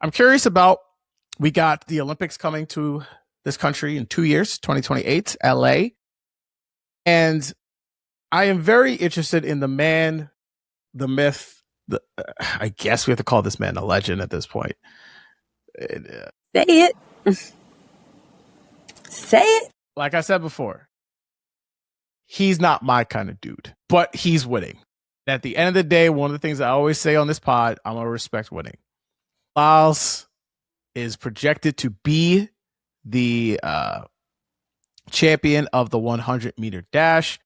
I'm curious about, we got the Olympics coming to this country in 2 years, 2028, LA. And I am very interested in the man, the myth, I guess we have to call this man a legend at this point. Say it. Say it. Like I said before, he's not my kind of dude, but he's winning. At the end of the day, one of the things I always say on this pod, I'm going to respect winning. Lyles is projected to be the champion of the 100-meter dash.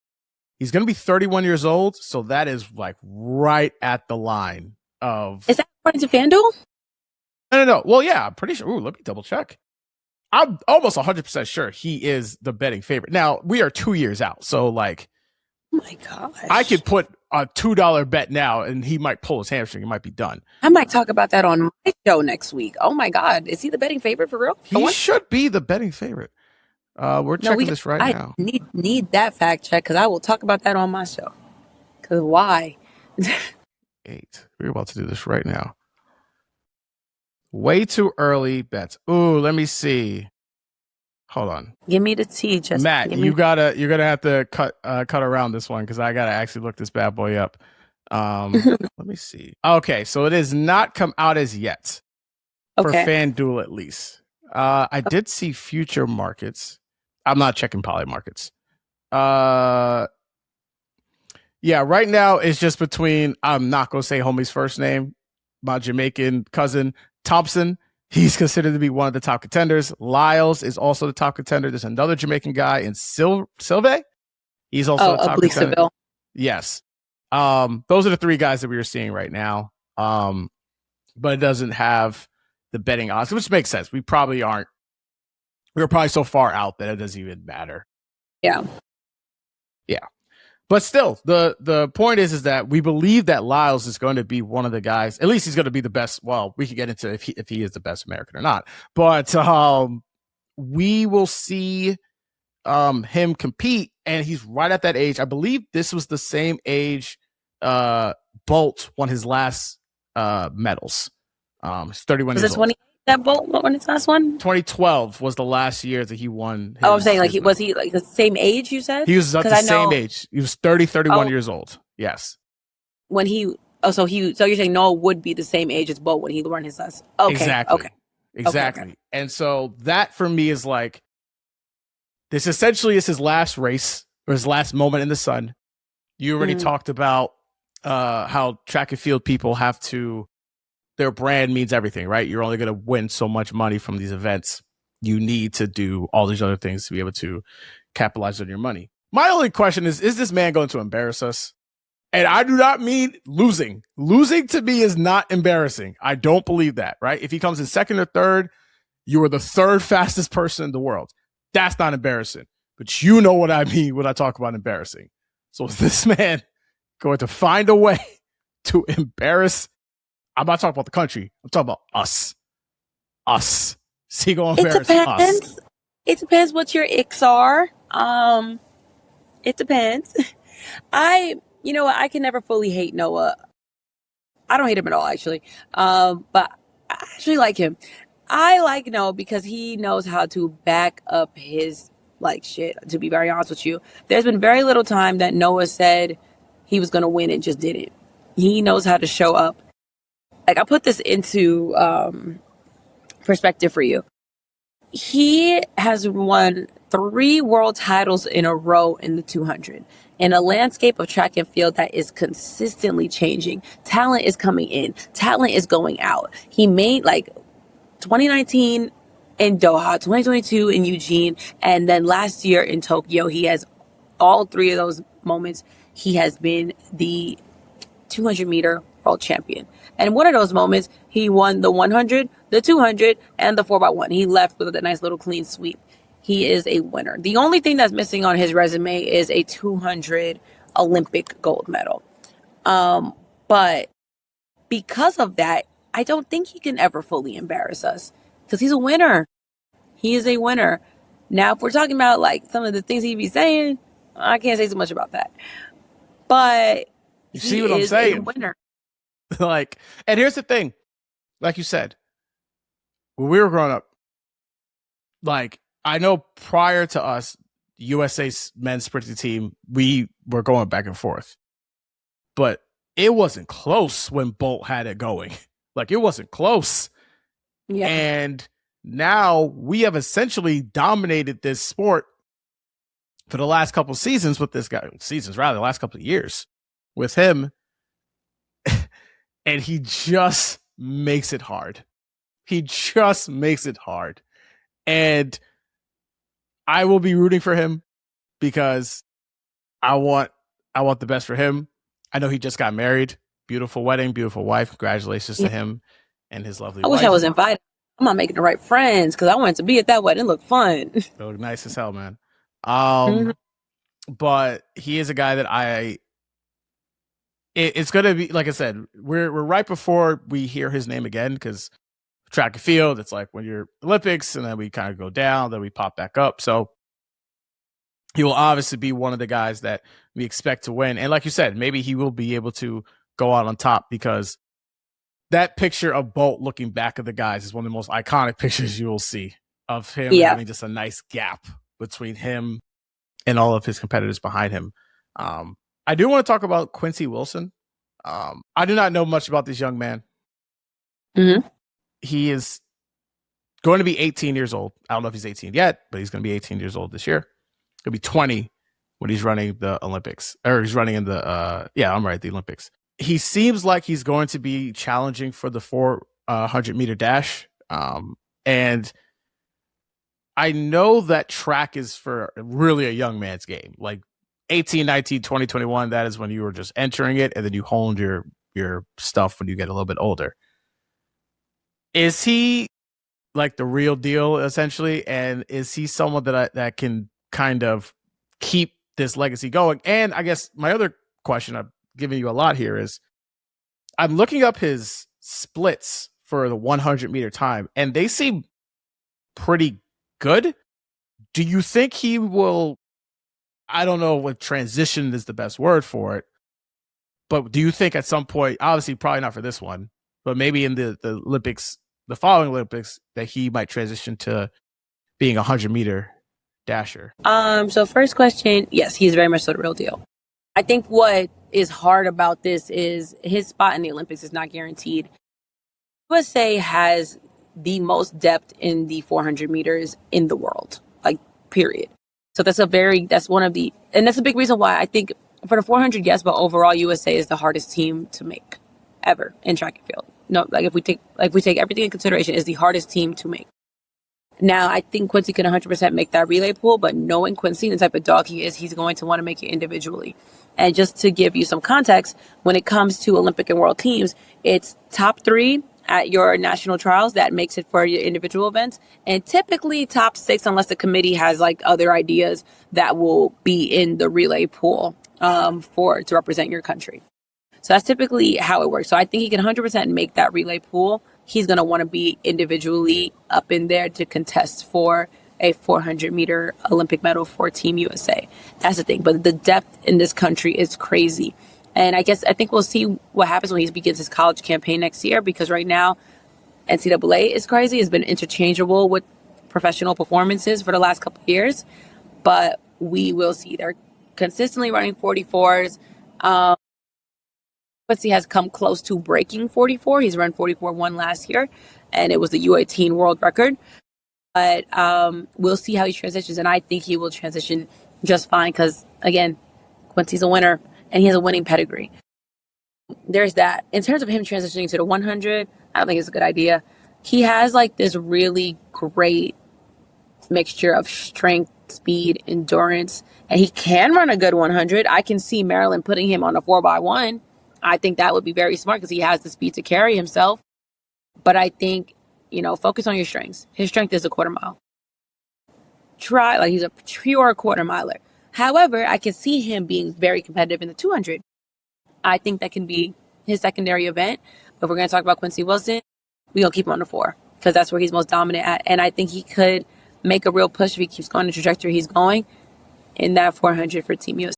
He's going to be 31 years old, so that is like right at the line of... Is that according to FanDuel? No. Well, yeah, I'm pretty sure. Ooh, let me double check. I'm almost 100% sure he is the betting favorite. Now, we are 2 years out, so like... Oh my gosh. I could put a $2 bet now, and he might pull his hamstring. He might be done. I might talk about that on my show next week. Oh my God. Is he the betting favorite for real? He should be the betting favorite. We're checking this right now. I need that fact check because I will talk about that on my show. Because why? 8. We're about to do this right now. Way too early bets. Ooh, let me see. Hold on. Give me the tea, just Matt. You're gonna have to cut around this one because I gotta actually look this bad boy up. Let me see. Okay, so it has not come out as yet for FanDuel at least. I did see future markets. I'm not checking poly markets. Yeah, right now it's just between, I'm not gonna say homie's first name, my Jamaican cousin Thompson. He's considered to be one of the top contenders. Lyles is also the top contender. There's another Jamaican guy in Silve. He's also a top contender. Seville. Yes. Those are the 3 guys that we are seeing right now. But it doesn't have the betting odds, which makes sense. We're probably so far out that it doesn't even matter. Yeah. But still, the point is that we believe that Lyles is going to be one of the guys. At least he's going to be the best. Well, we can get into if he is the best American or not. But we will see him compete, and he's right at that age. I believe this was the same age Bolt won his last medals. He's 31 years old. That Bolt won his last one? 2012 was the last year that he won. I'm saying, like, was he like the same age you said? He was at the same age. He was 31 years old. Yes. When so you're saying Noah would be the same age as Bolt when he won his last. Okay. Exactly. Okay. And so that for me is like, this essentially is his last race or his last moment in the sun. You already talked about how track and field people have to, their brand means everything, right? You're only going to win so much money from these events. You need to do all these other things to be able to capitalize on your money. My only question is this man going to embarrass us? And I do not mean losing. Losing to me is not embarrassing. I don't believe that, right? If he comes in second or third, you are the 3rd fastest person in the world. That's not embarrassing. But you know what I mean when I talk about embarrassing. So is this man going to find a way to embarrass? I'm not talking about the country. I'm talking about us. Is he going to embarrass us? It depends what your icks are. It depends. I can never fully hate Noah. I don't hate him at all, actually. But I actually like him. I like Noah because he knows how to back up his shit, to be very honest with you. There's been very little time that Noah said he was going to win and just didn't. He knows how to show up. Like, I put this into perspective for you. He has won 3 world titles in a row in the 200 in a landscape of track and field that is consistently changing. Talent is coming in. Talent is going out. He made 2019 in Doha, 2022 in Eugene, and then last year in Tokyo. He has all 3 of those moments. He has been the 200-meter world champion. And one of those moments, he won the 100, the 200, and the 4x1. He left with a nice little clean sweep. He is a winner. The only thing that's missing on his resume is a 200 Olympic gold medal. But because of that, I don't think he can ever fully embarrass us because he's a winner. He is a winner. Now, if we're talking about some of the things he'd be saying, I can't say so much about that. But you see what I'm saying? A winner. And here's the thing, like you said, when we were growing up, like, I know prior to us, USA's men's sprinting team, we were going back and forth. But it wasn't close when Bolt had it going. Like, it wasn't close. Yeah. And now we have essentially dominated this sport for the last couple of seasons with this guy. The last couple of years with him. And he just makes it hard. And I will be rooting for him because I want the best for him. I know he just got married. Beautiful wedding, beautiful wife. Congratulations to him and his lovely wife. I wish I was invited. I'm not making the right friends because I wanted to be at that wedding. It looked fun. It looked nice as hell, man. But he is a guy that it's going to be, like I said, we're right before we hear his name again, because track and field, it's like when you're Olympics and then we kind of go down, then we pop back up. So he will obviously be one of the guys that we expect to win. And like you said, maybe he will be able to go out on top, because that picture of Bolt looking back at the guys is one of the most iconic pictures you will see of him having just a nice gap between him and all of his competitors behind him. I do want to talk about Quincy Wilson. I do not know much about this young man. Mm-hmm. He is going to be 18 years old. I don't know if he's 18 yet, but he's going to be 18 years old this year. He'll be 20 when he's running the Olympics, or he's running in the, the Olympics. He seems like he's going to be challenging for the 400 meter dash. And I know that track is for really a young man's game, like 18, 19, 20, 21. That is when you were just entering it, and then you honed your stuff when you get a little bit older. Is he like the real deal, essentially? And is he someone that can kind of keep this legacy going? And I guess my other question, I've given you a lot here, is I'm looking up his splits for the 100 meter time, and they seem pretty good. Do you think he will, I don't know what transition is the best word for it, but do you think at some point, obviously probably not for this one, but maybe in the Olympics, the following Olympics, that he might transition to being a 100 meter dasher? So first question, yes, he's very much so the real deal. I think what is hard about this is his spot in the Olympics is not guaranteed. USA has the most depth in the 400 meters in the world, like, period. So that's a big reason why I think for the 400, yes, but overall USA is the hardest team to make ever in track and field. No, like if we take everything in consideration, is the hardest team to make. Now, I think Quincy can 100% make that relay pool, but knowing Quincy, the type of dog he is, he's going to want to make it individually. And just to give you some context, when it comes to Olympic and world teams, it's top 3 at your national trials that makes it for your individual events, and typically top 6 unless the committee has like other ideas that will be in the relay pool to represent your country. So that's typically how it works. So I think he can 100% make that relay pool. He's going to want to be individually up in there to contest for a 400 meter Olympic medal for Team USA. That's the thing. But the depth in this country is crazy. And I think we'll see what happens when he begins his college campaign next year, because right now NCAA is crazy. It's been interchangeable with professional performances for the last couple of years. But we will see. They're consistently running 44s. Quincy has come close to breaking 44. He's run 44.1 last year, and it was the U18 world record. But we'll see how he transitions, and I think he will transition just fine because, again, Quincy's a winner, and he has a winning pedigree. There's that. In terms of him transitioning to the 100, I don't think it's a good idea. He has like this really great mixture of strength, speed, endurance, and he can run a good 100. I can see Maryland putting him on a 4x1. I think that would be very smart because he has the speed to carry himself. But I think, focus on your strengths. His strength is a quarter mile. He's a pure quarter miler. However, I can see him being very competitive in the 200. I think that can be his secondary event. But if we're going to talk about Quincy Wilson, we're going to keep him on the 4 because that's where he's most dominant at. And I think he could make a real push if he keeps going the trajectory he's going in that 400 for Team USA.